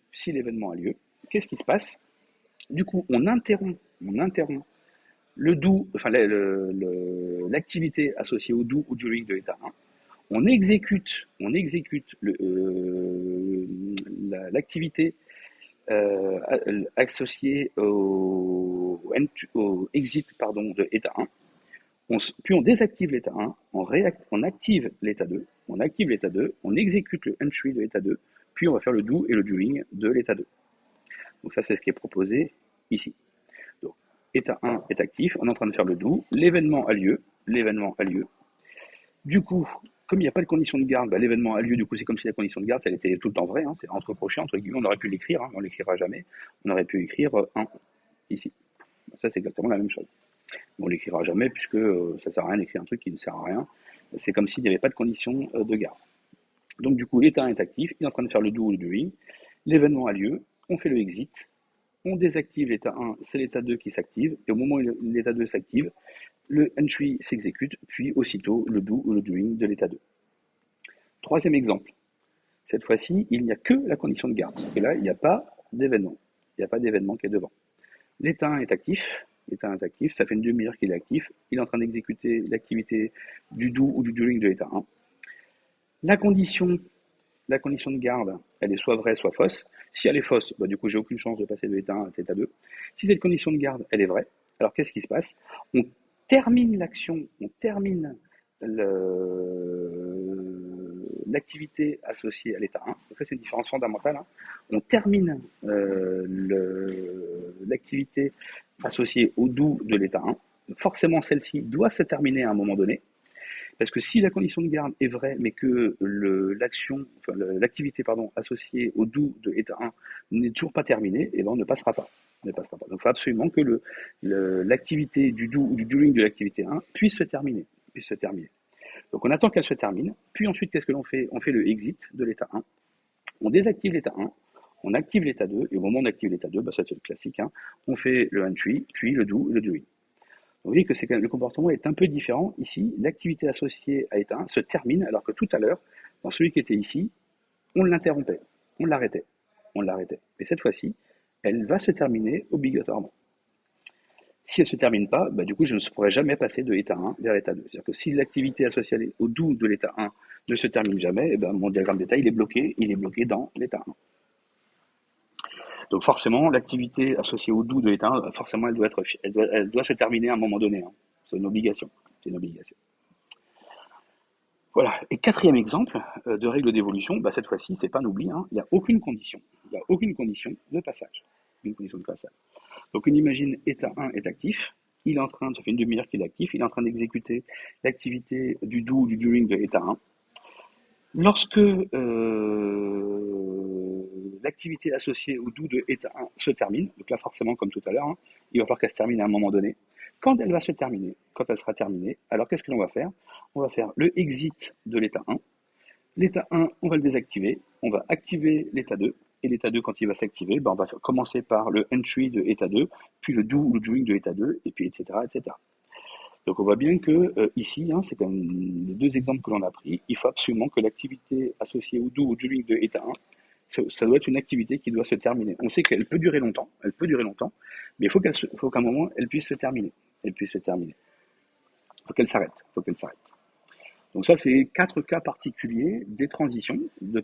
qu'est-ce qui se passe? Du coup, on interrompt le do, enfin l'activité associée au do ou doing de l'état 1. On exécute l'activité associée au exit de état 1. Puis on désactive l'état 1, on active l'état 2, on exécute le entry de l'état 2, puis on va faire le do et le doing de l'état 2. Donc ça, c'est ce qui est proposé ici. Donc, état 1 est actif, on est en train de faire le do, l'événement a lieu. Du coup, comme il n'y a pas de condition de garde, l'événement a lieu, du coup c'est comme si la condition de garde, elle était tout le temps vraie, hein, c'est entre crochets, entre guillemets, on aurait pu l'écrire, hein, on ne l'écrira jamais, on aurait pu écrire 1 ici. Ça, c'est exactement la même chose. On ne l'écrira jamais puisque ça ne sert à rien d'écrire un truc qui ne sert à rien. C'est comme s'il n'y avait pas de condition de garde. Donc du coup, l'état 1 est actif, il est en train de faire le do ou le doing, l'événement a lieu, on fait le exit, on désactive l'état 1, c'est l'état 2 qui s'active, et au moment où l'état 2 s'active, le entry s'exécute, puis aussitôt le do ou le doing de l'état 2. Troisième exemple. Cette fois-ci, il n'y a que la condition de garde. Et là, il n'y a pas d'événement. Il n'y a pas d'événement qui est devant. L'état 1 est actif. Ça fait une demi-heure qu'il est actif. Il est en train d'exécuter l'activité du do ou du doing de l'état 1. La condition de garde, elle est soit vraie, soit fausse. Si elle est fausse, du coup, j'ai aucune chance de passer de l'état 1 à l'état 2. Si cette condition de garde, elle est vraie, alors qu'est-ce qui se passe? On termine l'action, l'activité associée à l'état 1. Donc ça, c'est une différence fondamentale. Hein. On termine l'activité associée au do de l'état 1. Donc forcément, celle-ci doit se terminer à un moment donné. Parce que si la condition de garde est vraie, mais que l'activité associée au do de état 1 n'est toujours pas terminée, on ne passera pas. Donc il faut absolument que l'activité du do ou du doing de l'activité 1 puisse se terminer. Donc on attend qu'elle se termine, puis ensuite qu'est-ce que l'on fait? On fait le exit de l'état 1, on désactive l'état 1, on active l'état 2, et au moment où on active l'état 2, ça c'est le classique, hein, on fait le entry, puis le do, le doing. Vous voyez que le comportement est un peu différent. Ici, l'activité associée à état 1 se termine, alors que tout à l'heure, dans celui qui était ici, on l'interrompait, on l'arrêtait. Et cette fois-ci, elle va se terminer obligatoirement. Si elle ne se termine pas, du coup, je ne pourrai jamais passer de état 1 vers état 2. C'est-à-dire que si l'activité associée au do de l'état 1 ne se termine jamais, mon diagramme d'état, il est bloqué dans l'état 1. Donc forcément, l'activité associée au do de l'état 1, forcément, elle doit se terminer à un moment donné. Hein. C'est une obligation. Voilà. Et quatrième exemple de règle d'évolution, cette fois-ci, c'est pas un oubli, hein. Il n'y a aucune condition. De passage. Donc on imagine état 1 est actif. Ça fait une demi-heure qu'il est actif, il est en train d'exécuter l'activité du do ou du doing de état 1. Lorsque l'activité associée au do de état 1 se termine, donc là forcément comme tout à l'heure, hein, il va falloir qu'elle se termine à un moment donné. Quand elle sera terminée, alors qu'est-ce que l'on va faire? On va faire le exit de l'état 1. L'état 1, on va le désactiver, on va activer l'état 2, et l'état 2, quand il va s'activer, on va commencer par le entry de état 2, puis le do ou le doing de état 2, et puis etc. Donc on voit bien que ici, hein, c'est comme les deux exemples que l'on a pris, il faut absolument que l'activité associée au do ou doing de état 1, ça doit être une activité qui doit se terminer. On sait qu'elle peut durer longtemps, mais il faut qu'à un moment, elle puisse se terminer. Il faut qu'elle s'arrête. Donc ça, c'est 4 cas particuliers des transitions, des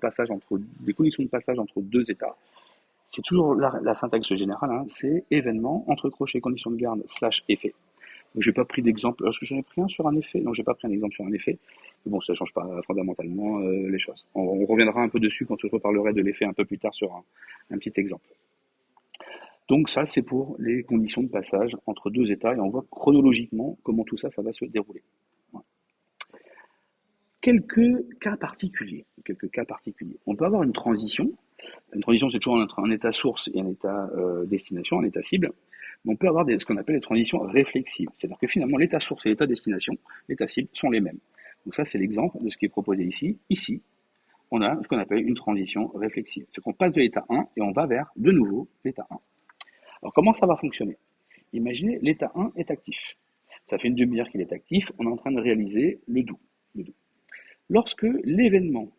conditions de passage entre deux états. C'est toujours la syntaxe générale, hein, c'est événement, entre crochets, condition de garde, / effet. Donc j'ai pas pris d'exemple, est-ce que j'en ai pris un sur un effet? Non, j'ai pas pris un exemple sur un effet. Mais bon, ça change pas fondamentalement les choses. On reviendra un peu dessus quand je reparlerai de l'effet un peu plus tard sur un petit exemple. Donc ça, c'est pour les conditions de passage entre deux états, et on voit chronologiquement comment tout ça va se dérouler. Voilà. Quelques cas particuliers. On peut avoir une transition. Une transition, c'est toujours entre un état source et un état destination, un état cible. Mais on peut avoir ce qu'on appelle des transitions réflexives. C'est-à-dire que finalement, l'état source et l'état destination, l'état cible, sont les mêmes. Donc ça, c'est l'exemple de ce qui est proposé ici. Ici, on a ce qu'on appelle une transition réflexive. C'est qu'on passe de l'état 1 et on va vers, de nouveau, l'état 1. Alors comment ça va fonctionner? Imaginez, l'état 1 est actif. Ça fait une demi-heure qu'il est actif, on est en train de réaliser le doux. Le doux. Lorsque l'événement,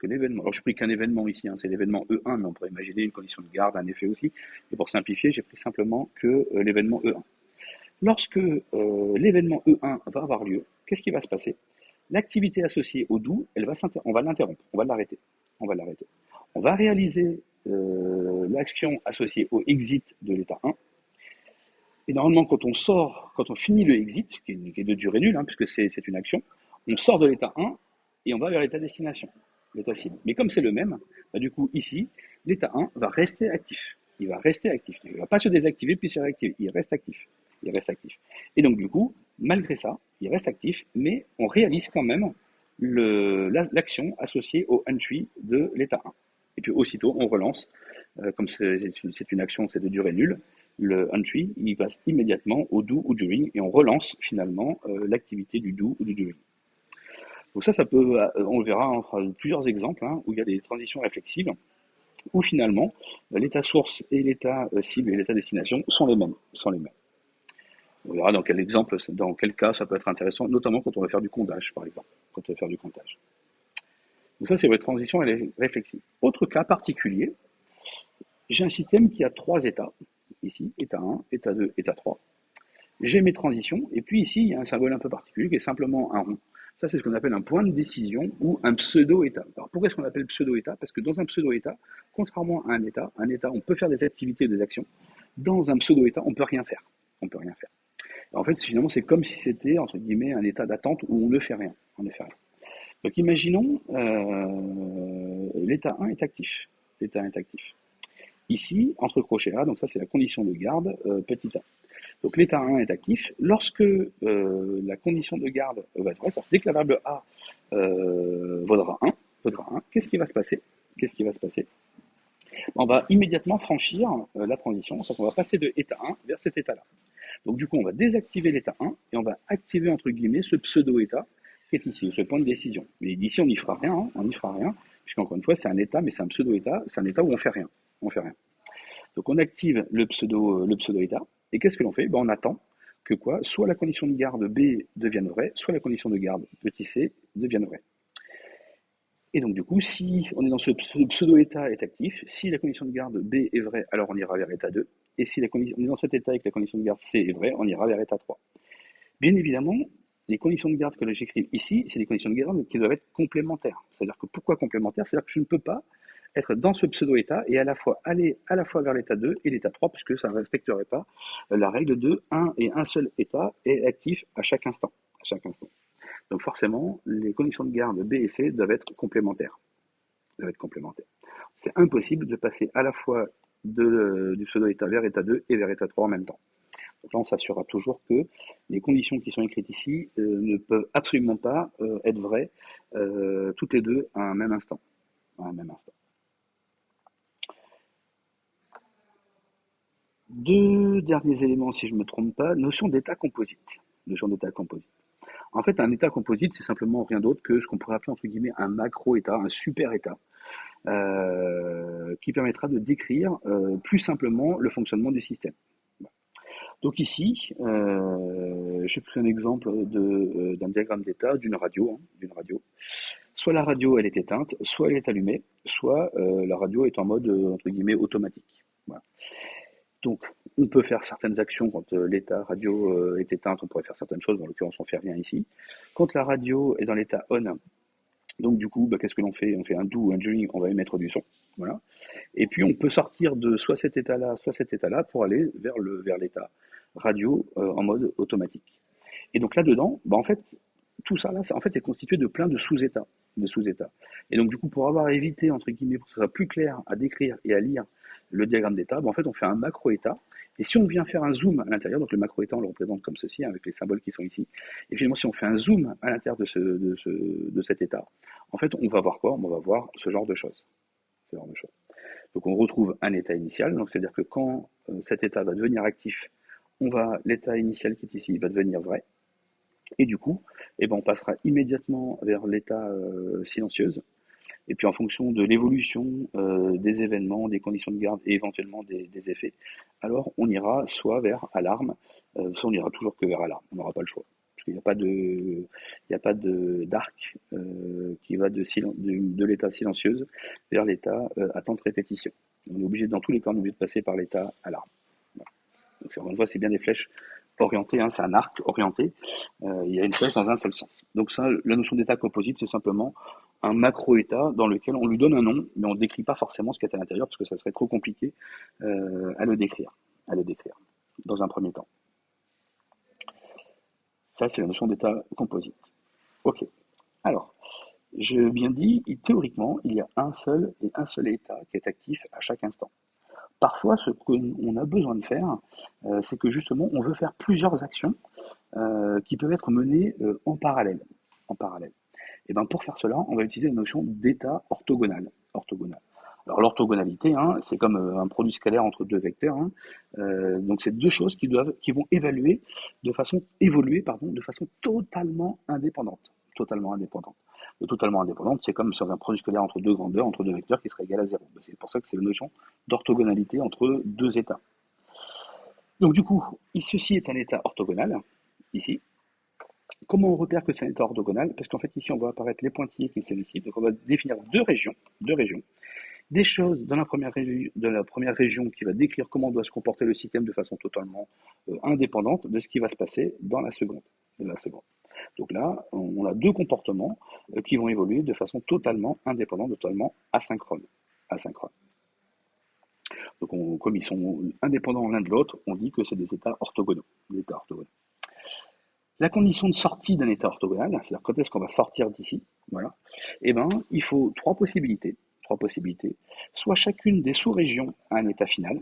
alors je n'ai pris qu'un événement ici, hein, c'est l'événement E1, mais on pourrait imaginer une condition de garde, un effet aussi, et pour simplifier, j'ai pris simplement que l'événement E1. Lorsque l'événement E1 va avoir lieu, qu'est-ce qui va se passer? L'activité associée au doux, on va l'interrompre, on va l'arrêter. On va l'arrêter. On va réaliser l'action associée au exit de l'état 1. Et normalement, quand on finit le exit, qui est de durée nulle, hein, puisque c'est une action, on sort de l'état 1 et on va vers l'état destination, l'état cible. Mais comme c'est le même, bah, du coup, ici, l'état 1 va rester actif. Il va rester actif. Il ne va pas se désactiver puis se réactiver. Il reste actif. Il reste actif. Et donc, du coup, malgré ça, il reste actif, mais on réalise quand même l'action associée au entry de l'état 1. Et puis, aussitôt, on relance, comme c'est une action, c'est de durée nulle, le entry, il passe immédiatement au do ou during et on relance finalement l'activité du do ou du during. Donc ça peut, on le verra, on fera plusieurs exemples hein, où il y a des transitions réflexives, où finalement l'état source et l'état cible et l'état destination sont les mêmes. On verra dans quel exemple, dans quel cas ça peut être intéressant, notamment quand on va faire du comptage, par exemple. Quand on va faire du comptage. Donc ça, c'est votre transition réflexive. Autre cas particulier, j'ai un système qui a 3 états. Ici, état 1, état 2, état 3. J'ai mes transitions, et puis ici, il y a un symbole un peu particulier qui est simplement un rond. Ça, c'est ce qu'on appelle un point de décision ou un pseudo-état. Alors pourquoi est-ce qu'on appelle pseudo-état? Parce que dans un pseudo-état, contrairement à un état, on peut faire des activités ou des actions. Dans un pseudo-état, on ne peut rien faire. On peut rien faire. En fait, finalement, c'est comme si c'était, entre guillemets, un état d'attente où on ne fait rien. On ne fait rien. Donc imaginons, l'état 1 est actif. L'état 1 est actif. Ici, entre crochets A, donc ça c'est la condition de garde, petit a. Donc l'état 1 est actif. Lorsque la condition de garde va être vraie, dès que la variable A vaudra 1, qu'est-ce qui va se passer? On va immédiatement franchir la transition, c'est-à-dire qu'on va passer de état 1 vers cet état-là. Donc du coup, on va désactiver l'état 1 et on va activer entre guillemets ce pseudo-état qui est ici, ce point de décision. Mais ici, on n'y fera rien, hein, puisqu'encore une fois, c'est un état, mais c'est un pseudo-état, c'est un état où on fait rien. Donc on active le pseudo-état, et qu'est-ce que l'on fait? On attend que quoi? Soit la condition de garde B devienne vraie, soit la condition de garde petit c devienne vraie. Et donc du coup, si on est dans ce pseudo-état est actif, si la condition de garde B est vraie, alors on ira vers état 2, et si on est dans cet état et que la condition de garde C est vraie, on ira vers état 3. Bien évidemment, les conditions de garde que j'écris ici, c'est des conditions de garde qui doivent être complémentaires. C'est-à-dire que pourquoi complémentaires? C'est-à-dire que je ne peux pas être dans ce pseudo-état et à la fois aller à la fois vers l'état 2 et l'état 3, puisque ça ne respecterait pas la règle de un et un seul état est actif à chaque instant. Donc forcément, les conditions de garde B et C doivent être complémentaires. C'est impossible de passer à la fois du pseudo-état vers état 2 et vers état 3 en même temps. Donc là, on s'assurera toujours que les conditions qui sont écrites ici ne peuvent absolument pas être vraies toutes les deux à un même instant. Deux derniers éléments, si je ne me trompe pas, notion d'état composite. En fait, un état composite, c'est simplement rien d'autre que ce qu'on pourrait appeler entre guillemets un macro-état, un super-état, qui permettra de décrire plus simplement le fonctionnement du système. Donc ici, j'ai pris un exemple d'un diagramme d'état d'une radio. Soit la radio elle est éteinte, soit elle est allumée, soit la radio est en mode entre guillemets automatique. Voilà. Donc on peut faire certaines actions quand l'état radio est éteinte, on pourrait faire certaines choses, en l'occurrence on fait rien ici. Quand la radio est dans l'état on, donc du coup, qu'est-ce que l'on fait? On fait un do ou un during, on va émettre du son. Voilà. Et puis on peut sortir de soit cet état-là, pour aller vers l'état radio en mode automatique. Et donc là-dedans, en fait, tout ça là, en fait, est constitué de plein de sous-états. Et donc du coup, pour avoir évité, entre guillemets, pour que ce soit plus clair à décrire et à lire le diagramme d'état, en fait, on fait un macro-état. Et si on vient faire un zoom à l'intérieur, donc le macro-état, on le représente comme ceci, hein, avec les symboles qui sont ici. Et finalement, si on fait un zoom à l'intérieur de cet état, en fait, on va voir quoi? On va voir ce genre de choses. Donc on retrouve un état initial, donc c'est-à-dire que quand cet état va devenir actif, l'état initial qui est ici va devenir vrai, et du coup, on passera immédiatement vers l'état silencieuse, Et puis en fonction de l'évolution des événements, des conditions de garde et éventuellement des effets, alors on ira soit vers alarme, soit on ira toujours que vers alarme. On n'aura pas le choix. Parce qu'il n'y a pas de, il n'y a pas d'arc qui va de l'état silencieuse vers l'état attente répétition. On est obligé, dans tous les cas, on est obligé de passer par l'état alarme. Voilà. Donc encore une fois, c'est bien des flèches orientées, hein, c'est un arc orienté. Il y a une flèche dans un seul sens. Donc ça, la notion d'état composite, c'est simplement un macro-état dans lequel on lui donne un nom, mais on ne décrit pas forcément ce qu'il y a à l'intérieur, parce que ça serait trop compliqué à le décrire, dans un premier temps. Ça, c'est la notion d'état composite. Ok. Alors, je bien dit, théoriquement, il y a un seul état qui est actif à chaque instant. Parfois, ce qu'on a besoin de faire, c'est que justement, on veut faire plusieurs actions qui peuvent être menées en parallèle. En parallèle. Et ben pour faire cela, on va utiliser la notion d'état orthogonal. Orthogonal. Alors l'orthogonalité, hein, c'est comme un produit scalaire entre deux vecteurs. Hein. Donc c'est deux choses qui vont évoluer de façon totalement indépendante. Totalement indépendante. Le totalement indépendante, c'est comme sur un produit scalaire entre deux grandeurs, entre deux vecteurs qui serait égal à zéro. C'est pour ça que c'est la notion d'orthogonalité entre deux états. Donc du coup, ceci est un état orthogonal, ici. Comment on repère que c'est un état orthogonal? Parce qu'en fait, ici, on voit apparaître les pointillés qui sollicitent. Donc, on va définir deux régions. Des choses dans la première région qui va décrire comment doit se comporter le système de façon totalement indépendante de ce qui va se passer dans la seconde. Donc là, on a deux comportements qui vont évoluer de façon totalement indépendante, totalement asynchrone. Donc, comme ils sont indépendants l'un de l'autre, on dit que c'est des états orthogonaux. La condition de sortie d'un état orthogonal, c'est-à-dire quand est-ce qu'on va sortir d'ici, voilà, eh ben, il faut trois possibilités. Soit chacune des sous-régions a un état final,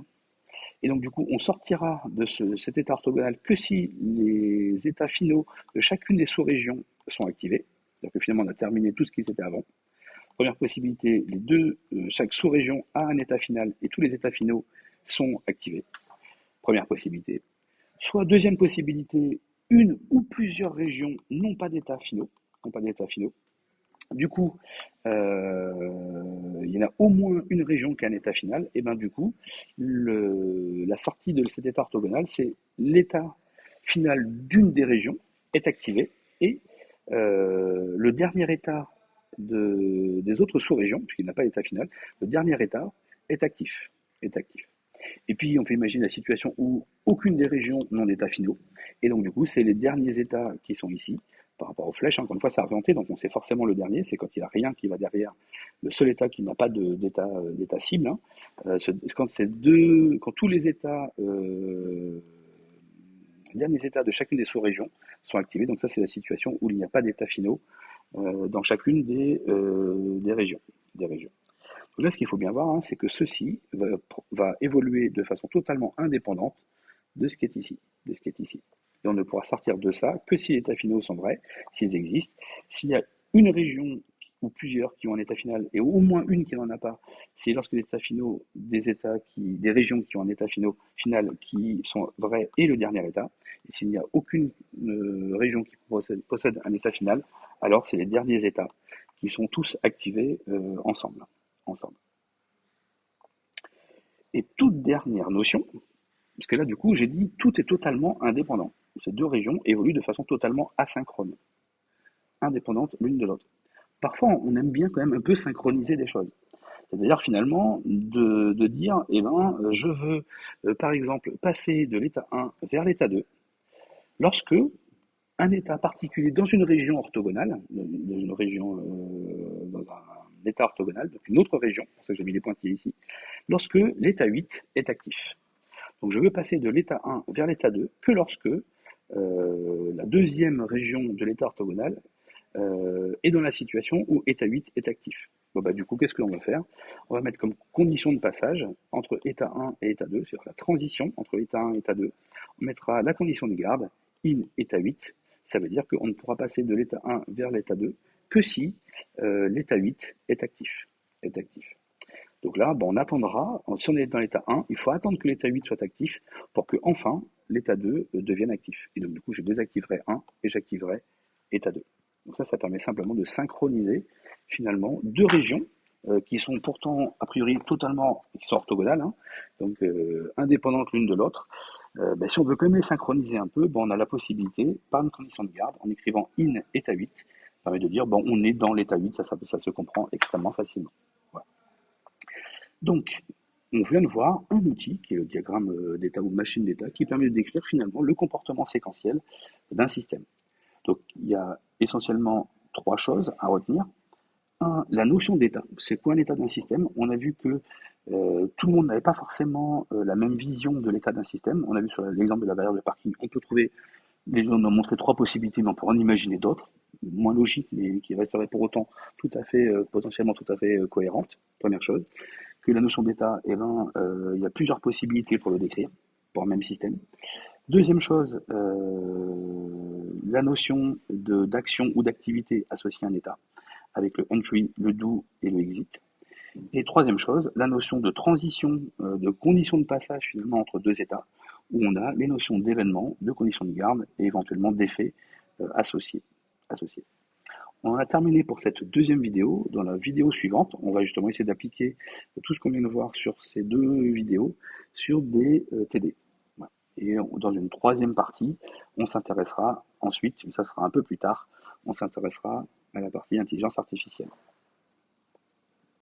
et donc du coup, on sortira de cet état orthogonal que si les états finaux de chacune des sous-régions sont activés, c'est-à-dire que finalement on a terminé tout ce qui était avant. Première possibilité, chaque sous-région a un état final et tous les états finaux sont activés. Première possibilité. Soit deuxième possibilité, une ou plusieurs régions n'ont pas d'état finaux. Du coup, il y en a au moins une région qui a un état final. Et bien du coup, la sortie de cet état orthogonal, c'est l'état final d'une des régions est activé et le dernier état des autres sous-régions, puisqu'il n'a pas d'état final, le dernier état est actif. Et puis, on peut imaginer la situation où aucune des régions n'ont d'états finaux. Et donc, du coup, c'est les derniers états qui sont ici, par rapport aux flèches. Encore une fois, c'est orienté, donc on sait forcément le dernier. C'est quand il n'y a rien qui va derrière le seul état qui n'a pas d'état cible. Hein. Quand tous les derniers états de chacune des sous-régions sont activés. Donc ça, c'est la situation où il n'y a pas d'états finaux dans chacune des régions. Donc là, ce qu'il faut bien voir, hein, c'est que ceci va évoluer de façon totalement indépendante de ce qui est ici. Et on ne pourra sortir de ça que si les états finaux sont vrais, s'ils existent. S'il y a une région ou plusieurs qui ont un état final et au moins une qui n'en a pas, c'est lorsque les états finaux des régions qui ont un état final qui sont vrais et le dernier état. Et s'il n'y a aucune région qui possède un état final, alors c'est les derniers états qui sont tous activés ensemble. Et toute dernière notion, parce que là du coup j'ai dit tout est totalement indépendant. Ces deux régions évoluent de façon totalement asynchrone, indépendantes l'une de l'autre. Parfois on aime bien quand même un peu synchroniser des choses. C'est-à-dire finalement de dire, je veux par exemple passer de l'état 1 vers l'état 2, lorsque un état particulier dans une région orthogonale, dans un état orthogonal, donc une autre région, c'est pour ça que j'ai mis les pointillés ici, lorsque l'état 8 est actif. Donc je veux passer de l'état 1 vers l'état 2 que lorsque la deuxième région de l'état orthogonal est dans la situation où état 8 est actif. Du coup, qu'est-ce que l'on va faire? On va mettre comme condition de passage entre état 1 et état 2, c'est-à-dire la transition entre état 1 et état 2, on mettra la condition de garde, in état 8, ça veut dire qu'on ne pourra passer de l'état 1 vers l'état 2 que si l'état 8 est actif. Donc là, on attendra, si on est dans l'état 1, il faut attendre que l'état 8 soit actif pour que enfin l'état 2 devienne actif. Et donc du coup, je désactiverai 1 et j'activerai état 2. Donc ça permet simplement de synchroniser finalement deux régions qui sont pourtant a priori totalement, qui sont orthogonales, hein, donc indépendantes l'une de l'autre. Ben, si on veut quand même les synchroniser un peu, ben, on a la possibilité, par une condition de garde, en écrivant in état 8, ça permet de dire bon, on est dans l'état 8, ça se comprend extrêmement facilement. Voilà. Donc, on vient de voir un outil qui est le diagramme d'état ou machine d'état qui permet de décrire finalement le comportement séquentiel d'un système. Donc, il y a essentiellement trois choses à retenir. Un, la notion d'état. C'est quoi l'état d'un système? On a vu que tout le monde n'avait pas forcément la même vision de l'état d'un système. On a vu sur l'exemple de la barrière de parking, on peut trouver, les gens ont montré trois possibilités, mais on peut en imaginer d'autres, moins logiques, mais qui resteraient pour autant tout à fait, potentiellement tout à fait cohérentes. Première chose. Que la notion d'état, eh ben, il y a plusieurs possibilités pour le décrire, pour un même système. Deuxième chose, la notion d'action ou d'activité associée à un état, avec le entry, le do et le exit. Et troisième chose, la notion de transition, de conditions de passage finalement entre deux états, où on a les notions d'événements, de conditions de garde et éventuellement d'effets associés. On en a terminé pour cette deuxième vidéo. Dans la vidéo suivante, on va justement essayer d'appliquer tout ce qu'on vient de voir sur ces deux vidéos sur des TD. Voilà. Et dans une troisième partie, on s'intéressera ensuite, mais ça sera un peu plus tard, on s'intéressera à la partie intelligence artificielle.